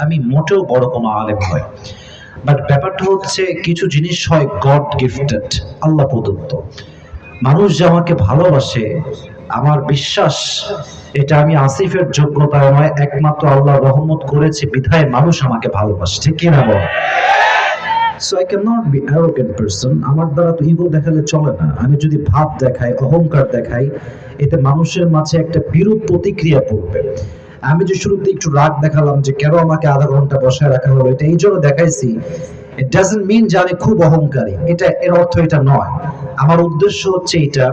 আমি মোটেও বড় কোনো আলেম নই, বাট ব্যাপারটা হচ্ছে কিছু জিনিস হয় গড গিফটেড, আল্লাহ প্রদত্ত। মানুষ যে আমাকে ভালোবাসে, আমার বিশ্বাস এটা আমি আসিফের যোগ্যতায় নয়, একমাত্র আল্লাহ রহমত করেছে বিধায় মানুষ আমাকে ভালোবাসে, ঠিক কিনা বল? So I can not be arrogant person. আমার দ্বারা তো ইগো দেখালে চলে না। আমি যদি ভাব দেখাই, অহংকার দেখাই, এতে মানুষের মাঝে একটা বিরূপ প্রতিক্রিয়া পড়বে। আমি যে শুরুতে একটু রাগ দেখালাম যে কেন আমাকে আধা ঘন্টা বসায় রাখা হলো, এটা এই জন্য দেখাইছি, ইট ডাজন্ট মিন যে আমি খুব অহংকারী, এটা এর অর্থ এটা নয়। আমার উদ্দেশ্য হচ্ছে এটা,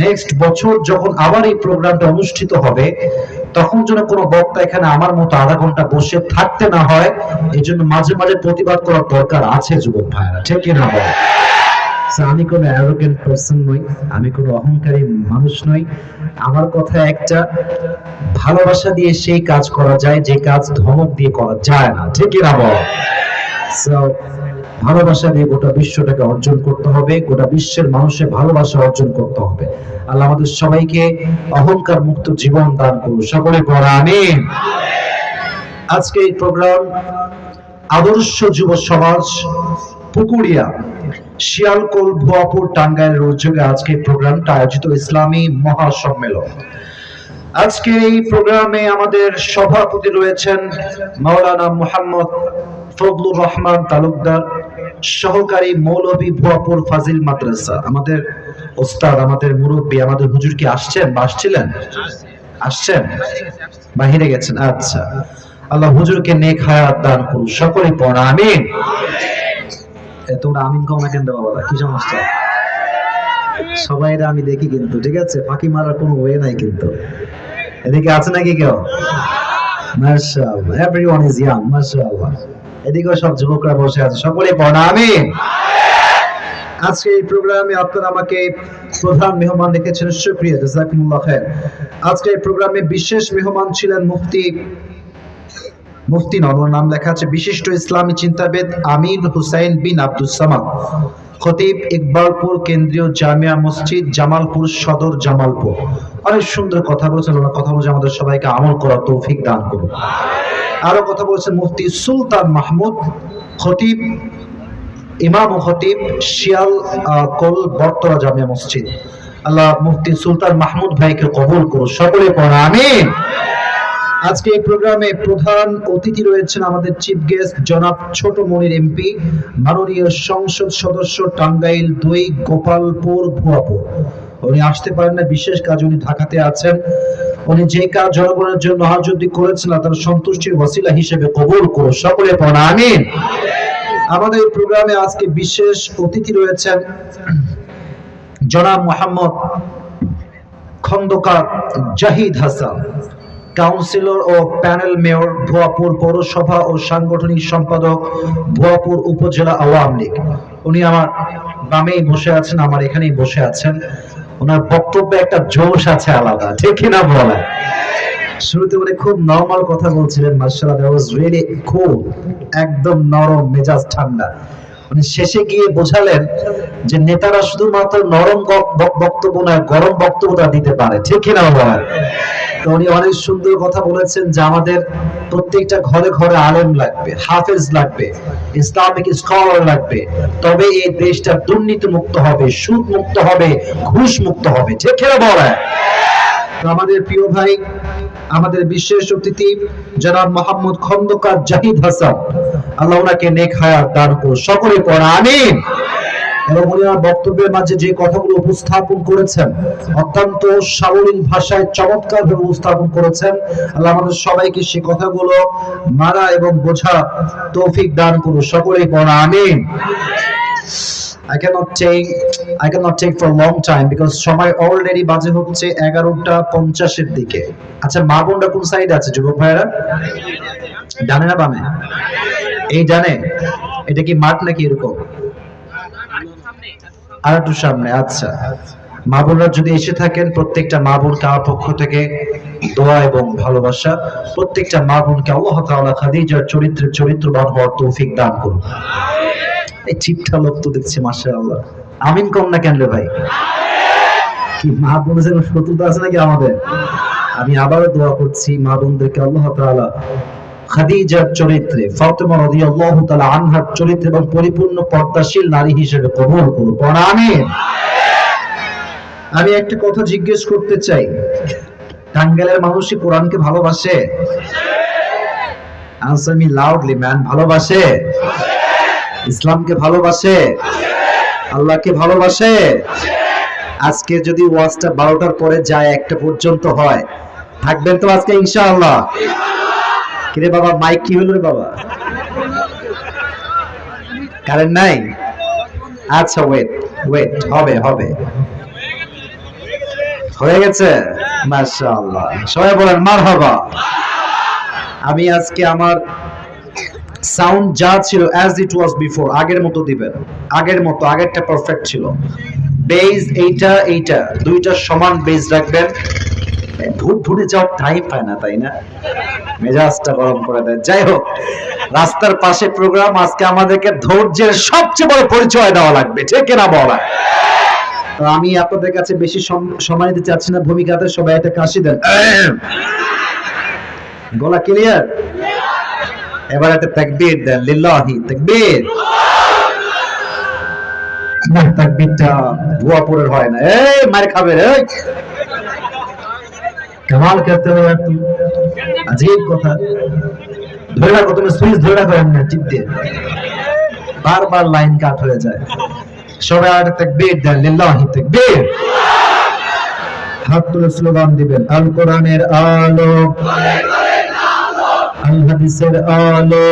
নেক্সট বছর যখন আবার এই প্রোগ্রামটা অনুষ্ঠিত হবে, তখন যেন কোনো বক্তা এখানে আমার মতো আধা ঘন্টা বসে থাকতে না হয়। এই জন্য মাঝে মাঝে প্রতিবাদ করার দরকার আছে যুবক ভাইরা, ঠিক কিনা বল? আমি কোনো অ্যারোগেন্ট পারসন নই, আমি কোনো অহংকারী মানুষ নই। আমার কথা একটা, ভালোবাসা দিয়ে সেই কাজ করা যায় যে কাজ ধমক দিয়ে করা যায় না, ঠিক কিনা বল? সো ভালোবাসা দিয়ে গোটা বিশ্বটাকে অর্জন করতে হবে, গোটা বিশ্বের মানুষের ভালোবাসা অর্জন করতে হবে। আল্লাহ আমাদের সবাইকে অহংকার মুক্ত জীবন দান করুন, সকলে পড়া আমিন। আজকে এই প্রোগ্রাম আদর্শ যুব সমাজ পুকুরিয়া, শিয়ালকোল, ভুয়াপুর, টাঙ্গাইলের উদ্যোগে আজকে প্রোগ্রামটা আয়োজিত ইসলামী মহাসম্মেলন। আজকে এই প্রোগ্রামে আমাদের সভাপতি রয়েছেন মাওলানা মুহাম্মদ ফজলুর রহমান তালুকদার, সহকারী মৌলভী, ভুয়াপুর ফাজিল মাদ্রাসা। আমাদের ওস্তাদ, আমাদের মুরব্বী, আমাদের হুজুর কি আসছেন বা আসছিলেন? আসছেন, বাহিরে গেছেন। আচ্ছা, আল্লাহ হুজুরকে নেক হায়াত দান করুন, সকলে পড়া আমিন। তোমরা আমিন কও না কেন বাবা, কি সমস্যা? সবাই আমি দেখি কিন্তু, ঠিক আছে, ফাঁকি মারার কোনো ওয়ে নাই কিন্তু। এদিকে আছে নাকি কেউ? মাশাআল্লাহ, এভরিওয়ান ইজ ইয়াং, মাশাআল্লাহ। এদিকেও সব যুবকরা বসে আছে, সকলে পড়া আমিন। আজকে এই প্রোগ্রামে আপনারা আমাকে প্রধান মেহমান রেখেছেন, শুকরিয়া, জাযাকুমুল্লাহ খায়ের। আজকে এই প্রোগ্রামে বিশেষ মেহমান ছিলেন মুফতি নন, ওর নাম লেখা আছে, বিশিষ্ট ইসলামী চিন্তাবিদ আমির হুসাইন বিন আব্দুস সামাদ, খতিব, ইকবালপুর কেন্দ্রীয় জামিয়া মসজিদ, জামালপুর সদর, জামালপুর। অনেক সুন্দর কথা বলেছেন, ওনার কথা অনুযায়ী আমাদের সবাইকে আমল করার তৌফিক দান করুন। আরো কথা বলেছেন মুফতি সুলতান মাহমুদ, খতিব, ইমাম ও খতিব, শিয়ালকোল বটতলা জামিয়া মসজিদ। আল্লাহ মুফতি সুলতান মাহমুদ ভাইকে কবুল করুন, সকলে পড়া আমিন। আজকে এই প্রোগ্রামে প্রধান অতিথি রয়েছেন আমাদের চিফ গেস্ট জনাব ছোট মনির এমপি, মাননীয় সংসদ সদস্য, টাঙ্গাইল 2, গোপালপুর, ভুয়াপুর। উনি আসতে পারেন না, বিশেষ কাজ, উনি ঢাকাতে আছেন। উনি যে কাজ জনগণের জন্য হাজুদি করেছেন, তার সন্তুষ্টির ওসিলা হিসেবে কবুল করুন, সকলে পড়া আমিন। আমাদের এই প্রোগ্রামে আজকে বিশেষ অতিথি রয়েছেন জনাব মোহাম্মদ খন্দকার জাহিদ হাসান, কাউন্সিলর ও প্যানেল মেয়র, ভুয়াপুর পৌরসভা ও সাংগঠনিক সম্পাদক, ভুয়াপুর উপজেলা আওয়ামী লীগ। উনি আমার বামেই বসে আছেন, আমার এখানেই বসে আছেন। ওনার বক্তব্যে একটা জোশ আছে আলাদা, ঠিক কিনা বলে? শুরুতে উনি খুব নরমাল কথা বলছিলেন, মাশাআল্লাহ, দ্যাট ওয়াজ রিয়েলি কুল, একদম নরম মেজাজ ঠান্ডা। উনি শেষে গিয়ে বোঝালেন যে নেতারা শুধুমাত্র নরম বক্তব্য নয়, গরম বক্তব্যটা দিতে পারে, ঠিক কিনা বলে? তো উনি অনেক সুন্দর কথা বলেছেন যে আমাদের প্রত্যেকটা ঘরে ঘরে আলেম লাগবে, হাফেজ লাগবে, ইসলামিক স্কলার লাগবে, তবে এই দেশটা দুর্নীতি মুক্ত হবে, সুদ মুক্ত হবে, ঘুষ মুক্ত হবে, ঠিক কিনা বলে? আমাদের প্রিয় ভাই, আমাদের বিশেষ অতিথি জনাব মোহাম্মদ খন্দকার জাহিদ হাসান, আল্লাহ ওনাকে নেক হায়াত দান করুন, সকলে পড়া আমিন। এবং উনি বক্তব্যের মাঝে যে কথাগুলো উপস্থাপন করেছেন, অত্যন্ত সাবলীল ভাষায় চমৎকার ভাবে উপস্থাপন করেছেন। আল্লাহ আমাদের সবাইকে সেই কথাগুলো মানা এবং বোঝা তৌফিক দান করুন, সকলেই পড়া আমিন। I cannot take for a long time because সময় অলরেডি বাজে হচ্ছে 11:50 এর দিকে। আচ্ছা, মা বোনরা কোন সাইডে আছে যুবক ভাইরা? ডানে না বামে? এই ডানে। এটা কি মাঠ নাকি এরকম? আর একটু সামনে। আচ্ছা, মা বোনরা যদি এসে থাকেন, প্রত্যেকটা মা বোনকে আমার পক্ষ থেকে দোয়া এবং ভালোবাসা। প্রত্যেকটা মা বোনকে আল্লাহ তাআলা খাদিজার চরিত্রবান হওয়ার তৌফিক দান করুন। এই চিপটা লোক তো দেখছি, মাশাআল্লাহ। আমিন কম না কেন রে ভাই? কি মা বোনদের শত্রুতা আছে নাকি আমাদের? আমি আবারও দোয়া করছি মা বোনদেরকে আল্লাহ তাআলা খাদিজার চরিত্রে, ফাতেমা রাদিয়াল্লাহু তাআলা আনহার চরিত্রে এবং পরিপূর্ণ পর্দাশীল নারী হিসেবে কবুল করুন। আমিন। আমি একটা কথা জিজ্ঞেস করতে চাই, টাঙ্গাইলের মানুষই কোরআনকে ভালোবাসে? Answer me loudly man. ভালোবাসে? ইসলামকে ভালোবাসে? আল্লাহকে ভালোবাসে? আজকে যদি ওয়াজটা 12টার পরে যায় 1টা পর্যন্ত হয়, থাকবেন তো আজকে ইনশাআল্লাহ? কিরে বাবা, মাইক কি হলো রে বাবা? কারেন্ট নাই? আচ্ছা ওয়েট ওয়েট, হবে হবে, হয়ে গেছে। মাশাআল্লাহ, সবাই বলেন মারহাবা। আমি আজকে আমার সাউন্ড যা ছিল অ্যাজ ইট ওয়াজ বিফোর, আগের মতো দিবেন, আগের মতো, আগেরটা পারফেক্ট ছিল। বেজ এইটা দুইটা সমান বেজ রাখবেন। ভুটভুটে যাওয়ার টাইম পায় না, তাই না? মেজাজটা গরম করে দেয়। যাই হোক, রাস্তার পাশে প্রোগ্রাম, আজকে আমাদেরকে ধৈর্যের সবচেয়ে বড় পরিচয় দেওয়া লাগবে, ঠিক কিনা বলা? তো আমি আপনাদের কাছে বেশি সময় দিতে চাচ্ছি না, ভূমিকাতে সবাই একটা কাশি দেন। গলা ক্লিয়ার? এবার একটা তাকবীর দেন, লিল্লাহি তাকবীর। না, তাকবীরটা ভুয়াপুরের হয় না। এই মার খাবে রে, কামাল করতে হবে একটু। আজীব কথা। ধরে রাখো, তুমি সুইচ ধরে রাখো, এমনি টিপ দিয়ে বারবার লাইন কাট হয়ে যায়। সবাই একটা তাকবীর দেন, লিল্লাহি তাকবীর। হাত তুলে স্লোগান দিবেন, আল কোরআনের আলো, আল হাদিসের আলো,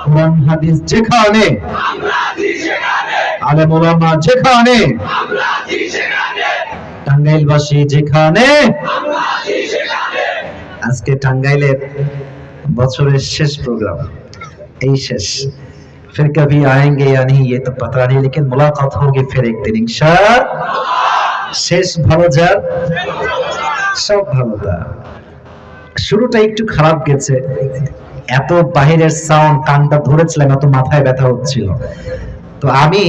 কোরআন হাদিস যেখানে, আলেম ওলামা যেখানে, টাঙ্গাইলবাসী যেখানে। আজকে টাঙ্গাইলের বছরের শেষ প্রোগ্রাম, এই শেষ। फिर कभी आएंगे या नहीं ये तो पता नहीं, लेकिन मुलाकात होगी फिर एक दिन इंशाअल्लाह। শেষ ভালো যার, সব ভালো তার। শুরুটা একটু খারাপ গেছে, এত বাহিরের সাউন্ড কানটা ধরেছিলাম, এত মাথায় ব্যথা হচ্ছিল। তো আমি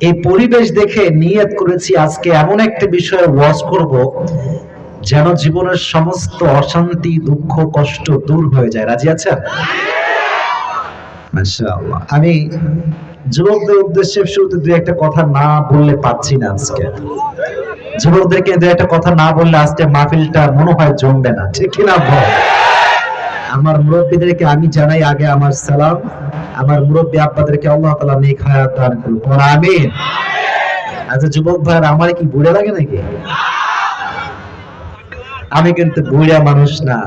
এই পরিবেশ দেখে নিয়ত করেছি আজকে এমন একটা বিষয়ে ওয়াজ করব যেন জীবনের সমস্ত অশান্তি, দুঃখ, কষ্ট দূর হয়ে যায়। রাজি আছেন? মাশাআল্লাহ। আমি যুবকদের উদ্দেশ্যে শুরুতে দুই একটা কথা না বললে পাচ্ছি না আজকে। যুবকদেরকে দুই একটা কথা না বললে আজকে মাহফিলটা মনে হয় জমবে না, ঠিক কিনা বল? আমার মুরব্বীদেরকে আমি জানাই আগে আমার সালাম। আমার মুরব্বী আব্বাদেরকে আল্লাহ তাআলা নেক হায়াত দান করুন। আমিন। আচ্ছা যুবক ভাইরা, আমার কি বুড়া লাগে নাকি? আমি কিন্তু বুড়া মানুষ না,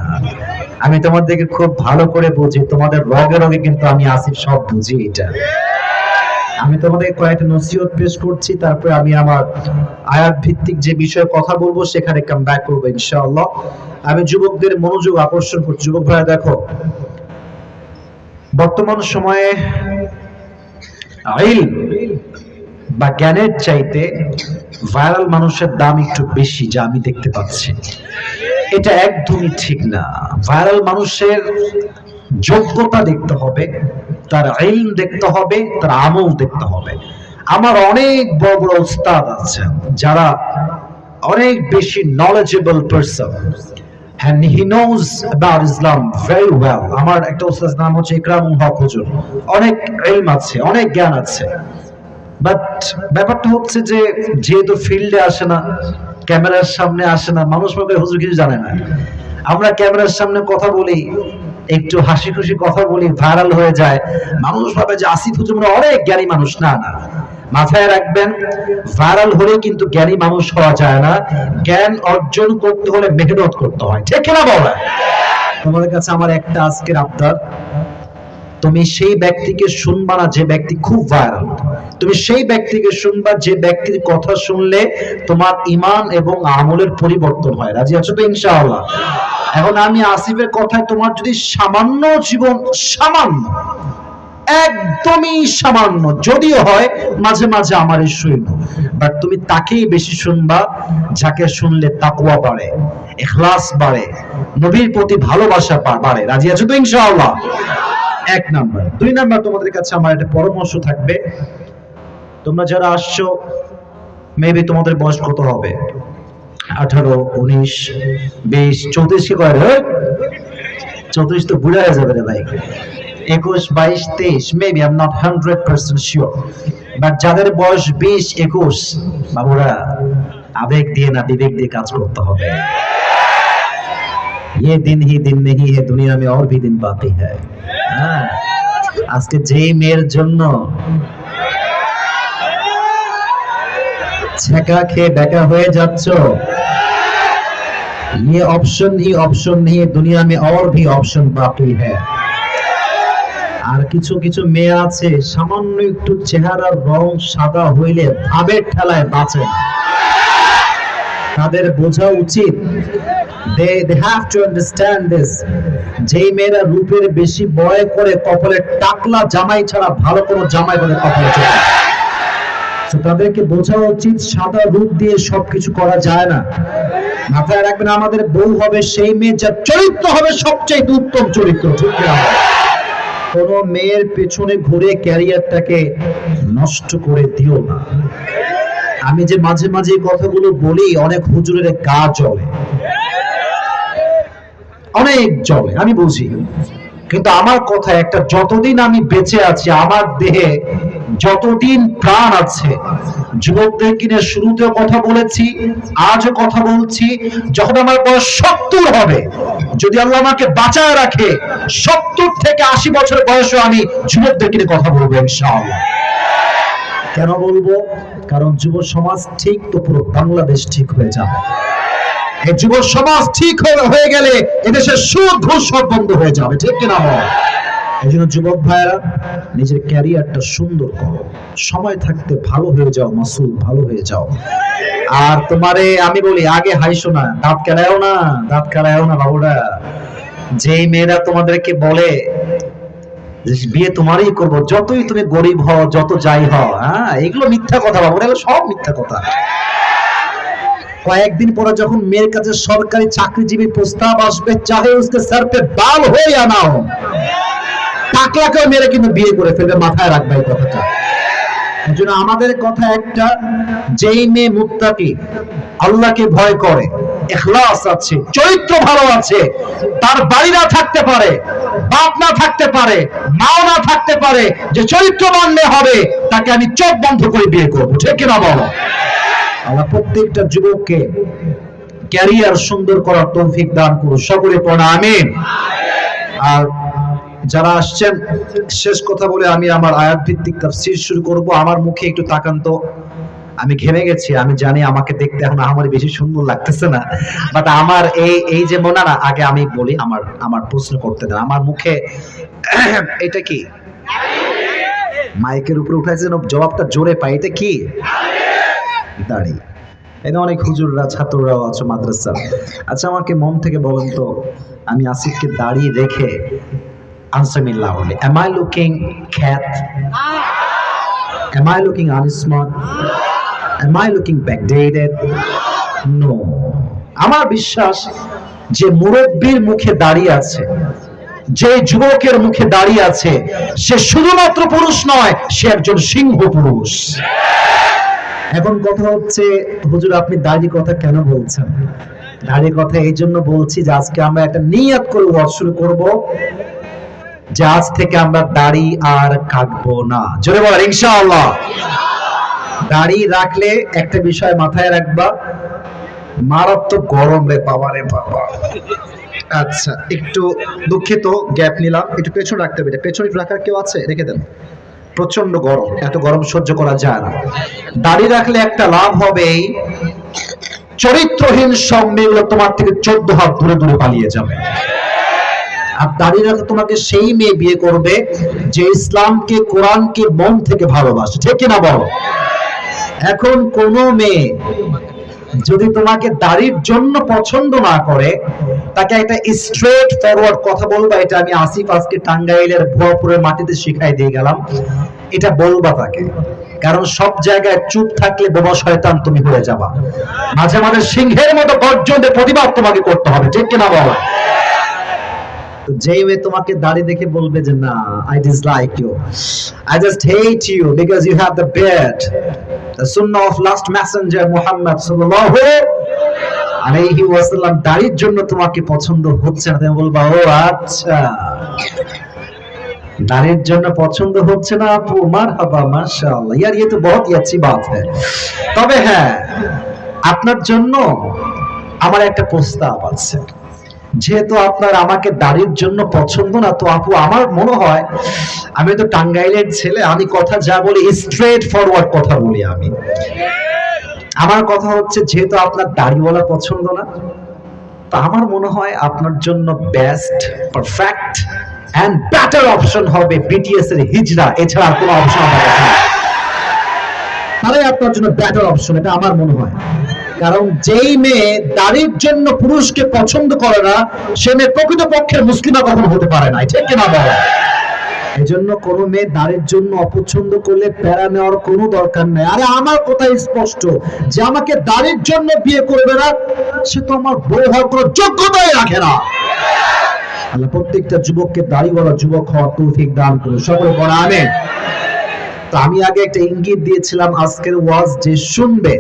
আমি তোমাদেরকে খুব ভালো করে বুঝি, তোমাদের রগে রগে কিন্তু আমি আসিফ সব বুঝি। এটা আমি তোমাদের কয়েকটা নসিহত পেশ করছি, তারপরে আমি আমার আয়াত ভিত্তিক যে বিষয়ে কথা বলবো সেখানে কাম ব্যাক করবো ইনশাআল্লাহ। আমি যুবকদের মনোযোগ আকর্ষণ করছি। যুবক ভাইরা দেখো, বর্তমান সময়ে ইলম বা জ্ঞানের চাইতে ভাইরাল মানুষের দাম একটু বেশি, যা আমি দেখতে পাচ্ছি। এটা একদমই ঠিক না। ভাইরাল মানুষের যোগ্যতা দেখতে হবে, তার ইলম দেখতে হবে, তার আমল দেখতে হবে। আমার অনেক বড় বড় উস্তাদ আছেন যারা অনেক বেশি knowledgeable person, and he knows about Islam very well. আমার একটা উস্তাদের নাম হচ্ছে ইকরামুল হক হুজুর। অনেক ইলম আছে, অনেক জ্ঞান আছে, বাট ব্যাপারটা হচ্ছে যে যেহেতু ফিল্ডে আসে না, ক্যামেরার সামনে আসে না, মানুষ ভাবে হুজুর কিছু জানে না। আমরা ক্যামেরার সামনে কথা বলি, একটু হাসি খুশি কথা বলি, ভাইরাল হয়ে যায়, মানুষ ভাবে যে আসিফ হুজুর অনেক জ্ঞানী মানুষ। না না, মাথায় রাখবেন, ভাইরাল হলে কিন্তু জ্ঞানী মানুষ হওয়া যায় না। জ্ঞান অর্জন করতে হলে মেহনত করতে হয়, ঠিক কিনা বলা? তোমাদের কাছে আমার একটা আজকের আবদার, তুমি সেই ব্যক্তিকে শুনবা না যে ব্যক্তি খুব ভাইরাল, তুমি সেই ব্যক্তিকে শুনবা যে ব্যক্তির কথা শুনলে তোমার ঈমান এবং আমলের পরিবর্তন হয়। রাজি আছো তো ইনশাআল্লাহ? এখন আমি আসিফের কথায় তোমার যদি সামান্য জীবন, সামান্য, একদমই সামান্য যদিও হয়, মাঝে মাঝে আমারই শুনো, বাট তুমি তাকেই বেশি শুনবা যাকে শুনলে তাকওয়া বাড়ে, ইখলাস বাড়ে, নবীর প্রতি ভালোবাসা বাড়ে। রাজি আছো তো ইনশাআল্লাহ? এক নাম্বার। দুই নাম্বার, তোমাদের কাছে আমার একটা পরামর্শ থাকবে, তোমরা যারা আসছো, মেবি তোমাদের বয়স কত হবে? 18, 19, 20, 34 কি করে? 34 তো বুড়া হয়ে যাবে রে ভাই। 21, 22, 23 maybe, I am not 100% sure, but যাদের বয়স 20, 21, বাবুরা আবেগ দিয়ে না বিবেক দিয়ে কাজ করতে হবে। ये दिन ही दिन नहीं है, दुनिया में और भी दिन बाकी है। হ্যাঁ, আজকে যেই মেয়ের জন্য छक्का খেয়ে বেকা হয়ে যাচ্ছ, ये ऑप्शन ही ऑप्शन नहीं है, दुनिया में और भी ऑप्शन बाकी है। আর কিছু কিছু মেয়ে আছে সামান্য একটু চেহারার রং সাদা হইলে ভাবের ঠেলায় বাঁচে না। তাদের বোঝা উচিত, they have to understand this, যেই মেয়েরা রূপের বেশি বয় করে কপালে টাকলা জামাই ছাড়া ভালো কোনো জামাই বলে কপালে চলে, তো তাদেরকে বোঝা উচিত সাদা রূপ দিয়ে সবকিছু করা যায় না। মাথায় রাখবেন, আমাদের বউ হবে সেই মেয়ে যার চরিত্র হবে সবচেয়ে উত্তম চরিত্র, ঠিক না? কোন মেয়ের পেছনে ঘুরে ক্যারিয়ারটাকে নষ্ট করে দিও না। আমি যে মাঝে মাঝে কথাগুলো বলি, অনেক হুজুরের গা জ্বলে, অনেক জ্বলে, আমি বুঝি, কিন্তু আমার কথা একটা, যতদিন আমি বেঁচে আছি, আমার দেহে যতদিন প্রাণ আছে, যুবকদের কিনে শুরুতেও কথা বলেছি, আজও কথা বলছি, যখন আমার বয়স 70 হবে, যদি আল্লাহ আমাকে বাঁচায় রাখে, 70 থেকে 80 বছর বয়সে আমি যুবকদের কিনে কথা বলবো ইনশাআল্লাহ। কেন বলবো? কারণ যুব সমাজ ঠিক তো পুরো বাংলাদেশ ঠিক হয়ে যাবে। এই যুব সমাজ ঠিক হয়ে গেলে এদেশের সুদ ঘুষ সব বন্ধ হয়ে যাবে, ঠিক কিনা বল? এই জন্য যুবক ভাইরা, নিজের ক্যারিয়ারটা সুন্দর করো, সময় থাকতে ভালো হয়ে যাও, মাসুদ ভালো হয়ে যাও। আর তোমারে আমি বলি, আগে হাইসো না, দাঁত কেলায়ও না, দাঁত কেলায়ও না বাবুরা। যেই মেয়েরা তোমাদেরকে বলে বিয়ে তোমারই করবো, যতই তুমি গরিব হও, যত যাই হও, হ্যাঁ, এগুলো মিথ্যা কথা বাবুরা, এগুলো সব মিথ্যা কথা। কয়েকদিন পরে যখন মেয়ের কাছে সরকারি চাকরিজীবী প্রস্তাব আসবে, চাহে উসকে সর পে বাল হো या না हो, টাকলাকেও মেরে কিন্তু বিয়ে করে ফেলবে, মাথায় রাখবে এই কথাটা। এজন্য আমাদের কথা একটা, যেই মেয়ে মুত্তাকি, আল্লাহকে ভয় করে, ইখলাস আছে, চরিত্র ভালো আছে, তার বাড়ি না থাকতে পারে, বাপ না থাকতে পারে, মাও না থাকতে পারে, যে চরিত্রবান মেয়ে হবে, তাকে আমি চোখ বন্ধ করে বিয়ে করবো, ঠিক কিনা বলো? আল্লাহ প্রত্যেকটা যুবককে ক্যারিয়ার সুন্দর করার তৌফিক দান করুন, সকলে পড়া আমিন। আর যারা আসছেন, শেষ কথা বলে আমি আমার আয়াত ভিত্তিক তাফসীর শুরু করব। আমার মুখে একটু তাকান তো, আমি ঘেমে গেছি, আমি জানি আমাকে দেখতে এখন আমার বেশি সুন্দর লাগতেছে না, বাট আমার এই যে মনে না, আগে আমি বলি, আমার প্রশ্ন করতে দেন, আমার মুখে এটা কি মাইকের উপরে উঠাইছেন, জবাবটা জোরে পাই, এটা কি? দাড়ি। এটা অনেক হুজুররা, ছাত্ররাও আছে মাদ্রাসা। আচ্ছা, আমাকে মন থেকে বলেন তো, আমি আসিফকে দাড়ি রেখে, answer me loudly, am I looking cat? Am I looking unsmart? Am I looking backdated? No. আমার বিশ্বাস, যে মুরব্বীর মুখে দাঁড়িয়ে আছে, যে যুবকের মুখে দাঁড়িয়ে আছে, সে শুধুমাত্র পুরুষ নয়, সে একজন সিংহ পুরুষ। এখন কথা হচ্ছে, হুজুর আপনি দাড়ির কথা কেন বলছেন? দাড়ির কথা এই জন্য বলছি যে আজকে আমরা একটা নিয়ত করে ওয়াজ শুরু করব, যে আজ থেকে আমরা দাড়ি আর কাটবো না। জোরে বলেন ইনশাআল্লাহ। দাড়ি রাখলে একটা বিষয় মাথায় রাখবা, মারাত্মক গরম রে বাবা রে বাবা। আচ্ছা, একটু দুঃখিত, গ্যাপ নিলাম, একটু পেছন রাখতে হবে। পেছনে রাখার কেউ আছে? রেখে দেন, প্রচন্ড গরম, এত গরম সহ্য করা যায় না। দাড়ি রাখলে একটা লাভ হবে, চরিত্রহীন সব মেয়েগুলো তোমার থেকে 14 হাত দূরে দূরে পালিয়ে যাবে। আর দাড়ি রাখলে তোমাকে সেই মেয়ে বিয়ে করবে যে ইসলামকে, কোরআনকে মন থেকে ভালোবাসে, ঠিক কিনা বলো? এখন কোন মেয়ে যদি তোমাকে দাড়ির জন্য পছন্দ না করে, তাকে একটা স্ট্রেট ফরওয়ার্ড কথা বলবা, এটা আমি আসিফ আজকে টাঙ্গাইলের ভুয়াপুরের মাটিতে শিখাই দিয়ে গেলাম, এটা বলবা তাকে। কারণ সব জায়গায় চুপ থাকলে বোবা শয়তান তুমি হয়ে যাবা, মাঝে মাঝে সিংহের মতো গর্জনে প্রতিবাদ তোমাকে করতে হবে, ঠিক কিনা বলো? যেই মেয়ে তোমাকে দাড়ি দেখে বলবে যে না, I dislike you, I just hate you because you have the beard, the sunnah of last messenger Muhammad sallallahu আলাইহি ওয়াসাল্লাম দাড়ির জন্য তোমাকে পছন্দ হচ্ছে না, তুমি বলবা ও আচ্ছা দাড়ির জন্য পছন্দ হচ্ছে না আপু, মারহাবা মাশাআল্লাহ यार ये तो बहुत ही अच्छी बात है। তবে হ্যাঁ, আপনার জন্য আমার একটা প্রস্তাব আছে। যেহেতু আপনার আমাকে দাড়ির জন্য পছন্দ না, তো আপু আমার মনে হয়, আমি তো টাঙ্গাইলের ছেলে, আমি কথা যা বলি স্ট্রেট ফরওয়ার্ড কথা বলি। আমার কথা হচ্ছে, যেহেতু আপনার দাড়িওয়ালা পছন্দ না, তো আমার মনে হয় আপনার জন্য best, perfect and better option হবে বিটিএস এর হিজরা। এছাড়া আর কোনো অপশন আমার কাছে নেই। তাহলে আপনার জন্য বেটার অপশন, এটা আমার মনে হয়। কারণ যেই মেয়ে দাড়ির জন্য পুরুষকে পছন্দ করে না, সে মেয়ে প্রকৃতপক্ষের মুসলিমা কখনো হতে পারে না, ঠিক কিনা বলো? এই জন্য কোনো মেয়ে দাড়ির জন্য অপছন্দ করলে প্যারা নেওয়ার কোনো দরকার নেই। আরে আমার কথা স্পষ্ট, যে আমাকে দাড়ির জন্য বিয়ে করবে না, সে তো আমার বউ হওয়ার কোনো যোগ্যতাই রাখে না। আল্লাহ প্রত্যেকটা যুবককে দাড়িওয়ালা যুবক হওয়ার তৌফিক দান করুন, সকলে বলা আমিন। তো আমি আগে একটা ইঙ্গিত দিয়েছিলাম, আজকের ওয়াজ যে শুনবে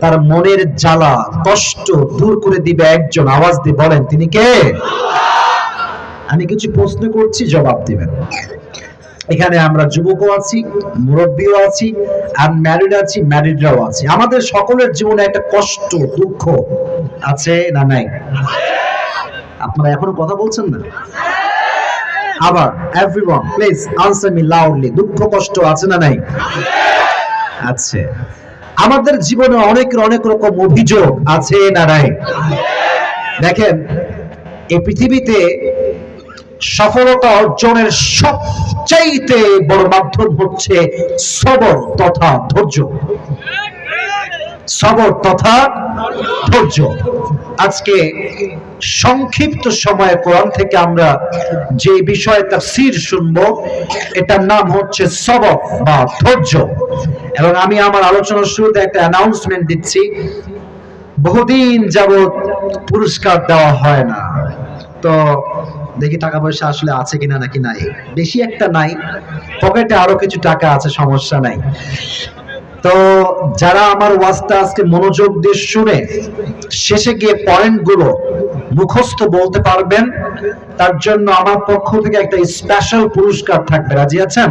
তার মনের জ্বালা কষ্ট দূর করে দিবে একজন, আওয়াজ দিয়ে বলেন তিনি কে? আমি কিছু প্রশ্ন করছি, জবাব দিবেন। এখানে আমরা যুবকও আছি, মুরব্বীও আছি, আনম্যারিড আছি, ম্যারিডরাও আছি। আমাদের সকলের জীবনে একটা কষ্ট দুঃখ আছে না নাই? আপনারা এখনো কথা বলছেন না? আবার everyone please answer me loudly, দুঃখ কষ্ট আছে না নাই? আছে। আমাদের জীবনে অনেক রকম অভিযোগ আছে না নাই? দেখেন, এই পৃথিবীতে সফলতা অর্জনের সবচাইতে বড় মাধ্যম হচ্ছে সবর তথা ধৈর্য। সবর তথা ধৈর্য। আজকে সংক্ষিপ্ত সময়ে কোরআন থেকে আমরা যে বিষয়ে তাফসীর শুনবো, এটার নাম হচ্ছে সবর বা ধৈর্য। এবং আমি আমার আলোচনার শুরুতে একটা অ্যানাউন্সমেন্ট দিচ্ছি, বহুদিন যাবত পুরস্কার দেওয়া হয় না। তো দেখি টাকা পয়সা আসলে আছে কিনা, নাকি নাই। বেশি একটা নাই, পকেটে আরো কিছু টাকা আছে, সমস্যা নাই। তো যারা আমার ওয়াজটা আজকে মনোযোগ দিয়ে শুনে শেষে গিয়ে পয়েন্টগুলো মুখস্থ বলতে পারবেন, তার জন্য আমার পক্ষ থেকে একটা স্পেশাল পুরস্কার থাকবে। রাজি আছেন?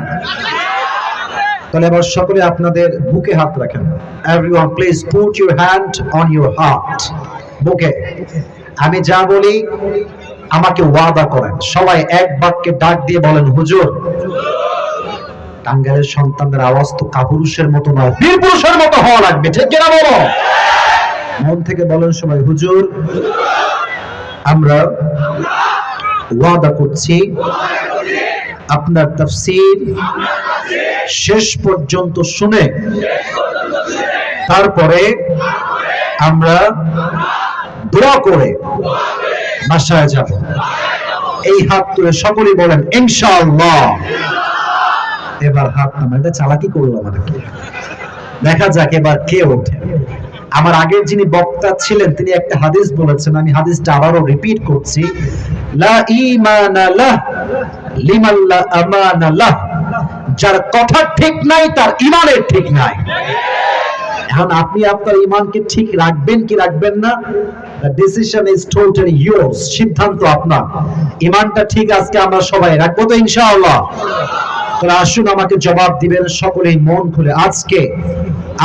তাহলে এবার সকলে আপনাদের বুকে হাত রাখেন। Everyone please put your hand on your heart, বুকে। আমি যা বলি আমাকে ওয়াদা করেন। সবাই এক বাক্যে ডাক দিয়ে বলেন হুজুর। টাঙ্গাইলের সন্তানদের আওয়াজ তো কাপুরুষের মতো নয়, বীর পুরুষের মতো হওয়া লাগবে, ঠিক কিনা বলো? মন থেকে বলেন সবাই, হুজুর আমরা ওয়াদা করছি আপনার তাফসীর শেষ পর্যন্ত শুনে তারপরে আমরা দোয়া করে বাসায় যাব। এই হাত তুলে সকলেই বলেন ইনশাআল্লাহ। এবার হাত নামান, এটা চালাকি করলাম নাকি? দেখা যাক এবার কে ওঠে। আমার আগের যিনি বক্তা ছিলেন তিনি একটা হাদিস বলেছেন, আমি হাদিসটা আবারও রিপিট করছি, লা ঈমানা লাহ লিমান লা আমানা লাহ। যার কথা ঠিক নাই তার ঈমানের ঠিক নাই। এখন আপনি আপনার ঈমানকে ঠিক রাখবেন কি রাখবেন না, the decision is totally yours, সিদ্ধান্ত আপনার। ঈমানটা ঠিক আজকে আমরা সবাই রাখবো তো ইনশাআল্লাহ? তাহলে আসুন আমাকে জবাব দিবেন সকলেই মন খুলে। আজকে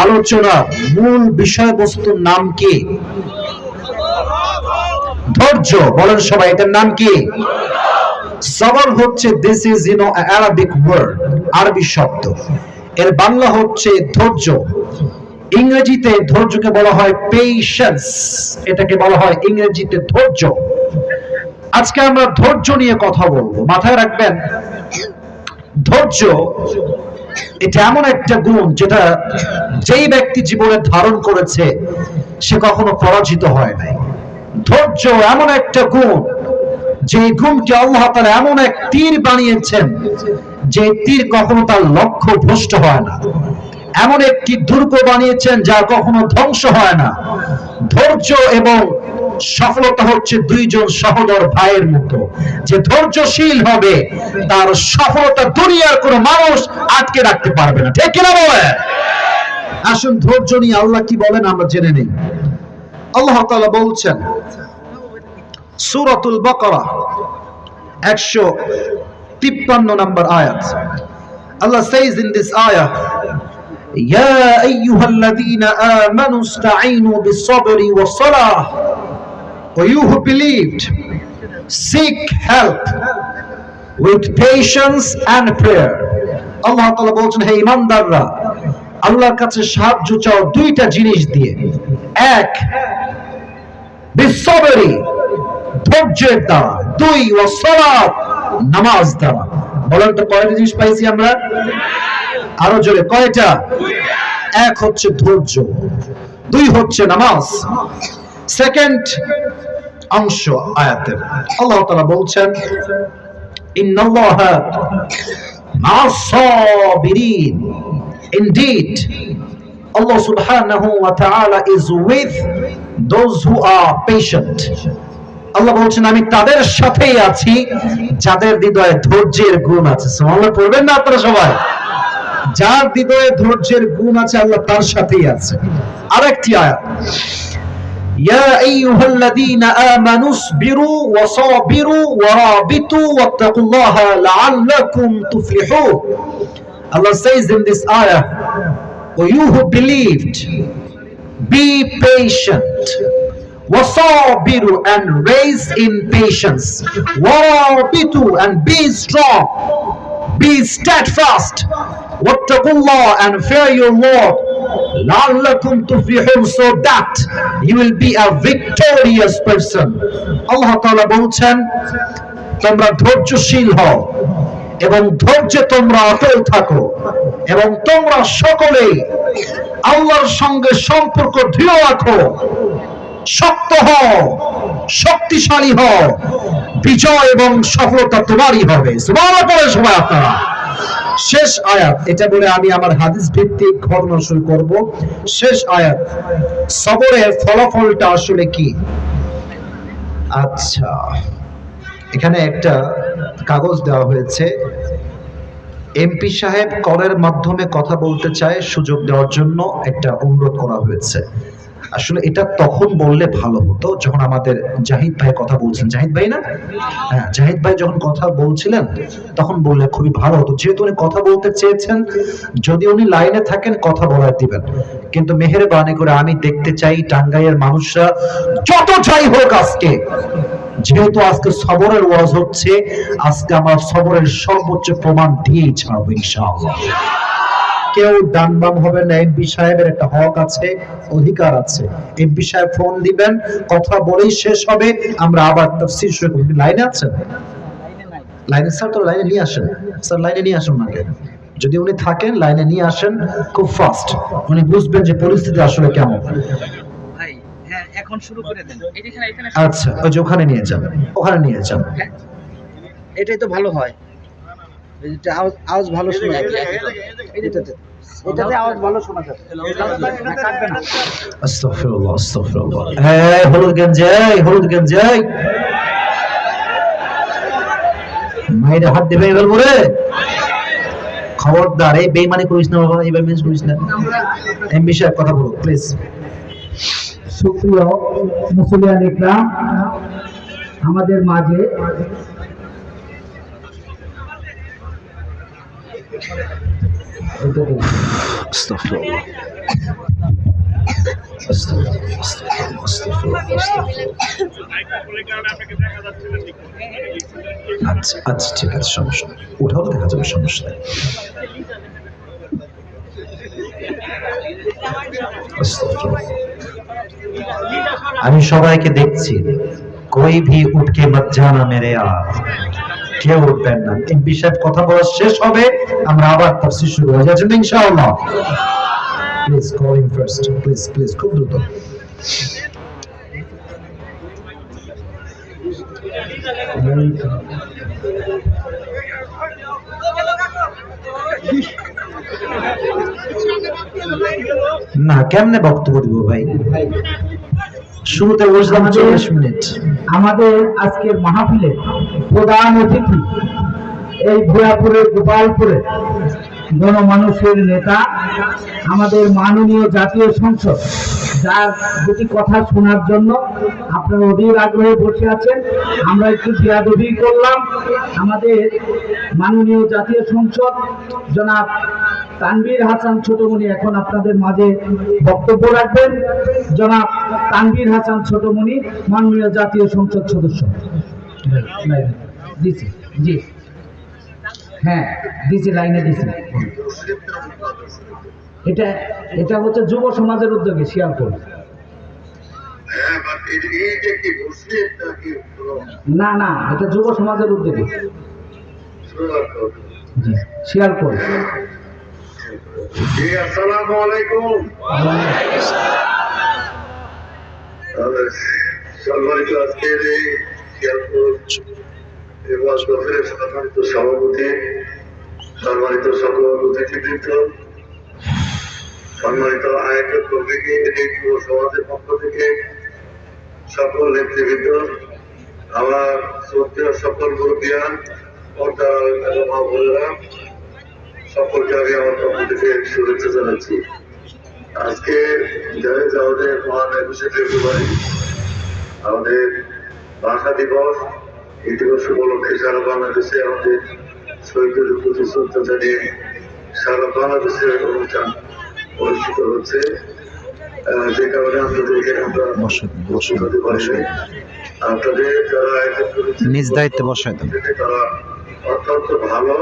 আলোচনার মূল বিষয়বস্তুর নাম কি? ধৈর্য। বলেন সবাই, এটার নাম কি? সবর হচ্ছে, দিস ইজ অ্যারাবিক ওয়ার্ড, আরবি শব্দ। এর বাংলা হচ্ছে ধৈর্য। ইংরেজিতে ধৈর্যকে বলা হয় পেশেন্স, এটাকে বলা হয় ইংরেজিতে ধৈর্য। আজকে আমরা ধৈর্য নিয়ে কথা বলবো। মাথায় রাখবেন, ধৈর্য এটা এমন একটা গুণ যেটা যেই ব্যক্তি জীবনে ধারণ করেছে সে কখনো পরাজিত হয় নাই। ধৈর্য এমন একটা গুণ, যে গুণকে আল্লাহ তাআলা এমন এক তীর বানিয়েছেন যে তীর কখনো তার লক্ষ্য ভ্রষ্ট হয় না। এমন একটি দুর্গ বানিয়েছেন যা কখনো ধ্বংস হয় না। ধৈর্য এবং সফলতা হচ্ছে দুইজন সহোদর ভাইয়ের মতো। যে ধৈর্যশীল হবে তার সফলতা দুনিয়ার কোনো মানুষ আটকে রাখতে পারবে না, ঠিক কিনা বলেন? আসুন ধৈর্য নিয়ে আল্লাহ কি বলেন আমরা জেনে নেই। আল্লাহ তাআলা বলছেন সূরাতুল বাকারা 153 নম্বর আয়াত। Allah says in this ayah, يا أيها الذين آمنوا استعينوا بالصبر والصلاة. O you who believed, seek help with patience and prayer. আল্লাহ তাআলা বলছেন, হে ঈমানদাররা, আল্লাহর কাছে সাহায্য চাও দুইটা জিনিস দিয়ে। এক, বিসবরি, ধৈর্যের দ্বারা। দুই, ওয়াসসালাত, নামাজ দ্বারা। বলেন তো কয়টা জিনিস পাইছি আমরা? আরো জোরে, কয়টা? এক হচ্ছে ধৈর্য, দুই হচ্ছে নামাজ। সেকেন্ড অংশ আয়াতের আল্লাহ তাআলা বলছেন, ইন্নাল্লাহা মা'আস Saverin. Indeed, Allah subhanahu wa ta'ala is with those who are patient. আল্লাহ বলছেন, আমি তাদের সাথেই আছি যাদের হৃদয়ে ধৈর্যের গুণ আছে। সুবহানাল্লাহ পড়বেন না আপনারা সবাই? যার হৃদয়ে ধৈর্যের গুণ আছে আল্লাহ তার সাথেই আছে। আরেকটি আয়াত, ইয়া আইয়ুহাল্লাযীনা আমানু ইসবিরু ওয়া সাবিরু ওয়া রাবিতু ওয়াত্তাকুল্লাহা লাআল্লাকুম তুফলিহুন। Allah says in this ayah, O you who believed, be patient, wasabiru, and raise in patience, warabitu, and be strong, be steadfast, wattaqullah, and fear your Lord, la'allakum tuflihun, so that you will be a victorious person. Allah Ta'ala বলছেন, তোমরা ধৈর্যশীল হও এবং ধৈর্যে তোমরা অটল থাকো, এবং তোমরা সকলেই আল্লাহর সঙ্গে সম্পর্ক দৃঢ় রাখো, শক্ত হও, শক্তিশালী হও, বিজয় এবং সফলতা তোমারই হবে। সুবহানাল্লাহ পড়ে সবাই আপনারা। শেষ আয়াত, এটা বলে আমি আমার হাদিস ভিত্তিক ঘটনা শুরু করব। শেষ আয়াত, সবরের ফলাফলটা আসলে কি? আচ্ছা, এখানে একটা কাগজ দেওয়া হয়েছে, এমপি সাহেব কলের মাধ্যমে কথা বলতে চায়, সুযোগ দেওয়ার জন্য একটা অনুরোধ করা হয়েছে। আসলে এটা তখন বললে ভালো হতো যখন আমাদের জাহিদ ভাই কথা বলছেন। জাহিদ ভাই না? হ্যাঁ, জাহিদ ভাই যখন কথা বলছিলেন তখন বললে খুবই ভালো হতো, যেহেতু উনি কথা বলতে চেয়েছেন। যদি উনি লাইনে থাকেন কথা বলার দিবেন, কিন্তু মেহেরবানি করে আমি দেখতে চাই টাঙ্গাইয়ের মানুষরা যত যাই হোক, আজকে যেহেতু আজকে সবরের ওয়াজ হচ্ছে, আজকে আমার সবরের সর্বোচ্চ প্রমাণ দিয়েই ছাড়বো ইনশাআল্লাহ। কেউ ডান বাম হবে না, এমপি সাহেবের একটা হক আছে, অধিকার আছে। এমপি সাহেব ফোন দিবেন, কথা বলেই শেষ হবে, আমরা আবার তাফসীর শুরু করব। লাইনে আছেন? লাইনে স্যার, তো লাইনে নিয়ে আসেন স্যার, লাইনে নিয়ে আসুন না। যদি উনি থাকেন লাইনে নিয়ে আসেন খুব ফাস্ট, উনি বুঝবেন যে পরিস্থিতি আসলে কেমন। এখন শুরু করে দেন। আচ্ছা, ওই যে ওখানে নিয়ে যান, ওখানে নিয়ে যান। এটাই তো ভালো হয়, এটা আওয়াজ ভালো শোনা যাবে। এটাতে আওয়াজ ভালো শোনা যাবে। কাটবে না। আস্তাগফিরুল্লাহ, আস্তাগফিরুল্লাহ। এই হলুদ গঞ্জে, হলুদ গঞ্জে মাইরে হাত দিবে এবার বলে, খবরদার এই বেঈমানি করিস না বাবা, এইভাবে মিস করিস না। এমপি সাহেব কথা বলো প্লিজ। সুপ্রিয় মুসলিয়ান ইকরাম, আমাদের মাঝে আচ্ছা আচ্ছা, ঠিক আছে, সমস্যা নেই, ওঠাও দেখা যাবে, সমস্যা নেই। আমি সবাইকে দেখছি, कोई भी उठ के मत जाना मेरे यार, কেউ উঠবেন না। এমপি সাহেব কথা বলা শেষ হবে, আমরা আবার তাফসীর শুরু হয়ে যাচ্ছে ইনশাআল্লাহ। Please call in first, please please, খুব দ্রুত। না, কেমনে বক্তব্য দিব ভাই? শুরুতে বসলাম 40 মিনিট। আমাদের আজকের মাহফিলে প্রধান অতিথি এই ভুয়াপুরের গোপালপুরে গণমানুষের নেতা, আমাদের মাননীয় জাতীয় সংসদ, যার দুটি কথা শোনার জন্য আপনারা অধীর আগ্রহে বসে আছেন। আমরা একটু বিয়াদবি করলাম। আমাদের মাননীয় জাতীয় সংসদ জনাব তানভীর হাসান ছোটমণি এখন আপনাদের মাঝে বক্তব্য রাখবেন। জনাব তানভীর হাসান ছোটমণি, মাননীয় জাতীয় সংসদ সদস্য। দিছি, জি হ্যাঁ দিছি, লাইনে দিছি। এটা হচ্ছে যুব সমাজের উদ্যোগে, শেয়ার করুন। না না, এটা যুব সমাজের উদ্যোগে, জি শেয়ার করুন। আসসালামু আলাইকুম। সম্মানিত আজকের এই সম্মানিত সভাপতি, সম্মানিত সকল অতিথিবৃন্দ, সম্মানিত আয়োজক কমিটি, এই যুব সমাজের পক্ষ থেকে সকল নেতৃবৃন্দ, আমার শ্রদ্ধেয় সকল মুরব্বিয়ান, পর্দার এবং মা বোনেরা, সকলকে আমি আমার পক্ষ থেকে শুভেচ্ছা জানাচ্ছি। আজকে আমাদের মহান 21শে ফেব্রুয়ারি আমাদের ভাষা দিবস। এই দিবস উপলক্ষে সারা বাংলাদেশে আমাদের শহীদদের প্রতি শ্রদ্ধা জানিয়ে সারা বাংলাদেশে অনুষ্ঠান অনুষ্ঠিত হচ্ছে। যে কারণে আপনাদের এখানে আমরা আপনাদের যারা আয়োজন করেছেন নিজ দায়িত্বে বসায় তারা অত্যন্ত ভালো